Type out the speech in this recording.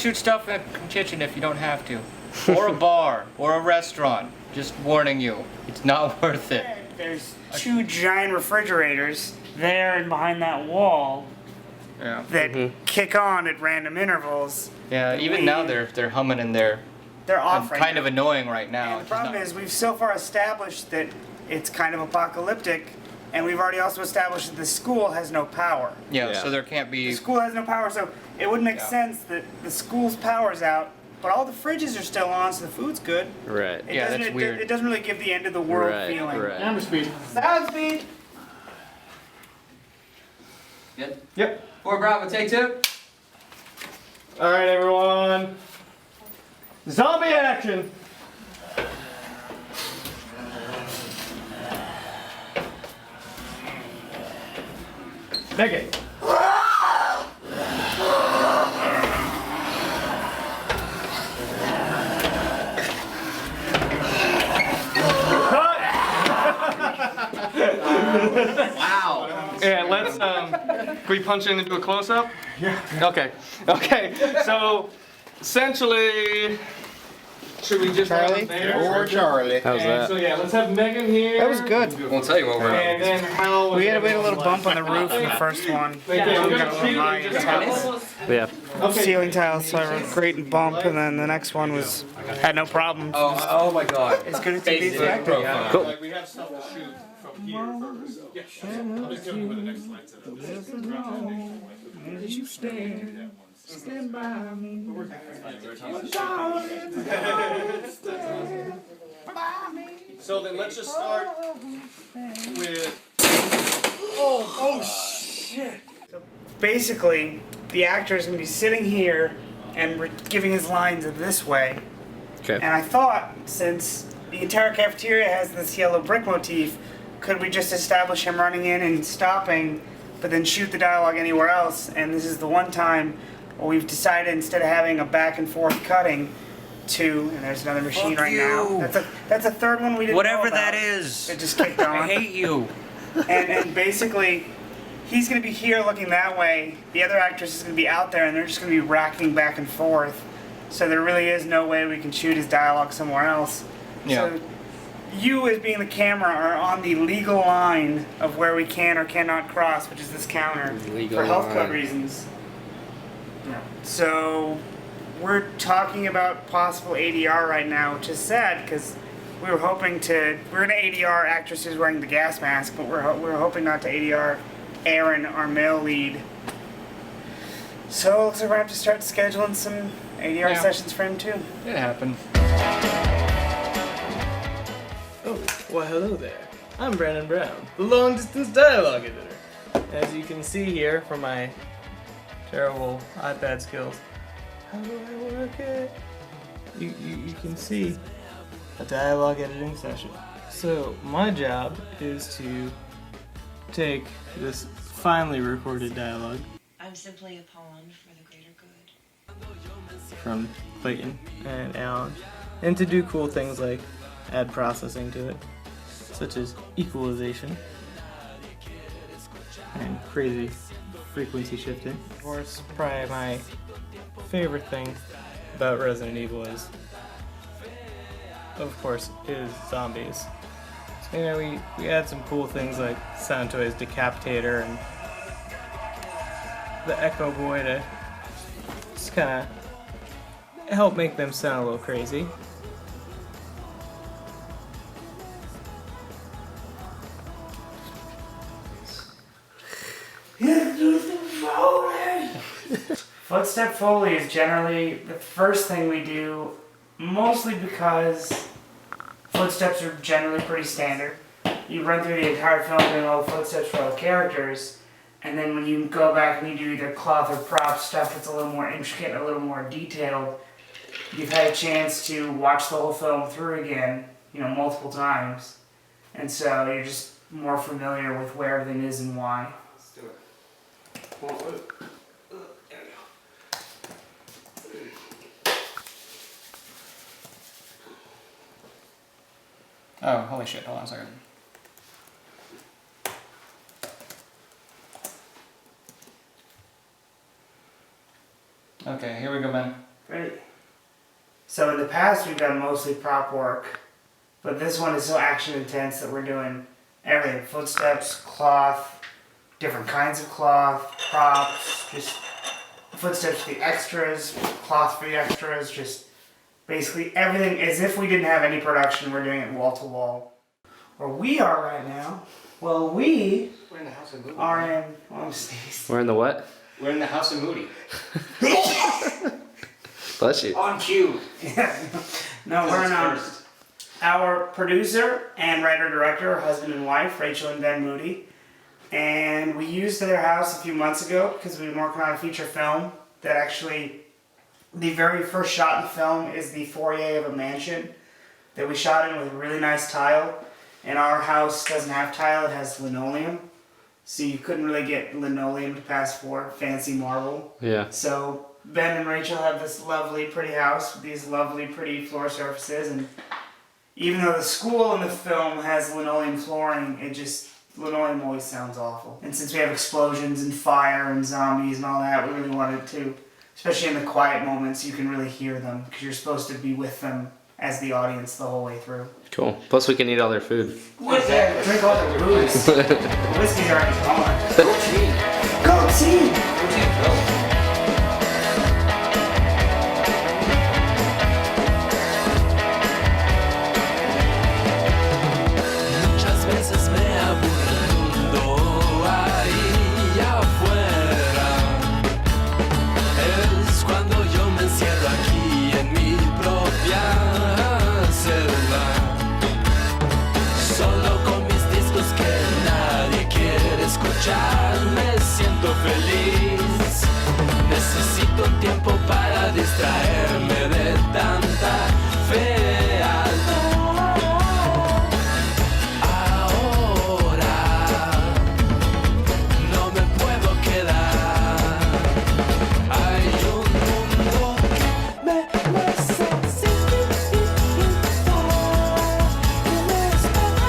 shoot stuff in a kitchen if you don't have to. Or a bar, or a restaurant. Just warning you, it's not worth it. There's 2 giant refrigerators there and behind that wall that kick on at random intervals. Yeah, even now they're humming in there. They're off right kind now. of annoying right now. And the problem is we've so far established that it's kind of apocalyptic, and we've already also established that the school has no power. Yeah, so there can't be... The school has no power, so it wouldn't make sense that the school's power's out, but all the fridges are still on, so the food's good. Right. That's weird. It doesn't really give the end of the world feeling. Right. Camera speed. Sound speed! Good? Yep. 4 Bravo, take 2. Alright, everyone. Zombie action! Megan. Wow. Yeah, let's, can we punch in into a close-up? Yeah. Okay, so, essentially, should we just Charlie? Or Charlie. How's that? So yeah, let's have Megan here. That was good. Won't tell you what we're And then how... We had a little bump on the roof in the first one. Yeah, We got a little high tile. Yeah. Ceiling tiles, so a great bump, and then the next one had no problems. Oh my god. It's good to be Basic expected. profile. Cool. Like, we have stuff to shoot from here first. Yeah. I'll just go with the next slide set up. Stand by me. So then let's just start with... Basically, the actor is going to be sitting here and giving his lines this way. Okay. And I thought, since the entire cafeteria has this yellow brick motif, could we just establish him running in and stopping, but then shoot the dialogue anywhere else? And this is the one time where we've decided, instead of having a back and forth cutting, to, and there's another machine right now. That's a third one we didn't Whatever know about. that is. It just kicked on. I hate you. And basically, he's going to be here looking that way. The other actress is going to be out there, and they're just going to be racking back and forth. So there really is no way we can shoot his dialogue somewhere else. Yeah. So you, as being the camera, are on the legal line of where we can or cannot cross, which is this counter, Legal for health code line. reasons. So we're talking about possible ADR right now, which is sad because we're going to ADR actress who's wearing the gas mask, but we're hoping not to ADR Aaron, our male lead. So it looks like we're going to have to start scheduling some ADR sessions for him too. It happened. Oh, well hello there. I'm Brandon Brown, the long distance dialogue editor. As you can see here from my terrible iPad skills, how do I work it? You can see a dialogue editing session. So my job is to take this finely recorded dialogue I'm simply a pawn for the greater good. from Clayton and Alan, and to do cool things like add processing to it, such as equalization and crazy frequency shifting. Of course, probably my favorite thing about Resident Evil is zombies. So, you know, we add some cool things like Sound Toys Decapitator and the Echo Boy to just kind of help make them sound a little crazy. Footstep Foley is generally the first thing we do, mostly because footsteps are generally pretty standard. You run through the entire film doing all the footsteps for all the characters, and then when you go back and you do either cloth or prop stuff that's a little more intricate, a little more detailed, you've had a chance to watch the whole film through again, multiple times, and so you're just more familiar with where everything is and why. Let's do it. Oh, holy shit. Hold on a second. Okay, here we go, man. So in the past we've done mostly prop work, but this one is so action intense that we're doing everything. Footsteps, cloth, different kinds of cloth, props, just footsteps for the extras, cloth for the extras, just basically everything as if we didn't have any production, we're doing it wall to wall. Where we are right now, well we We're in the house of Moody. are in, oh I'm sneezing. We're in the what? We're in the house of Moody. Bless you. On cue. Yeah. No, we're in First. our producer and writer-director, husband and wife, Rachel and Ben Moody. And we used their house a few months ago because we've been working on a feature film that actually, the very first shot in the film is the foyer of a mansion that we shot in with really nice tile. And our house doesn't have tile, it has linoleum. So you couldn't really get linoleum to pass for fancy marble. Yeah. So Ben and Rachel have this lovely, pretty house with these lovely, pretty floor surfaces, and even though the school in the film has linoleum flooring, linoleum always sounds awful. And since we have explosions and fire and zombies and all that, we really wanted to, especially in the quiet moments, you can really hear them because you're supposed to be with them as the audience the whole way through. Cool. Plus we can eat all their food. With that, drink all the booze. The whiskey's already gone. Go team! Go team!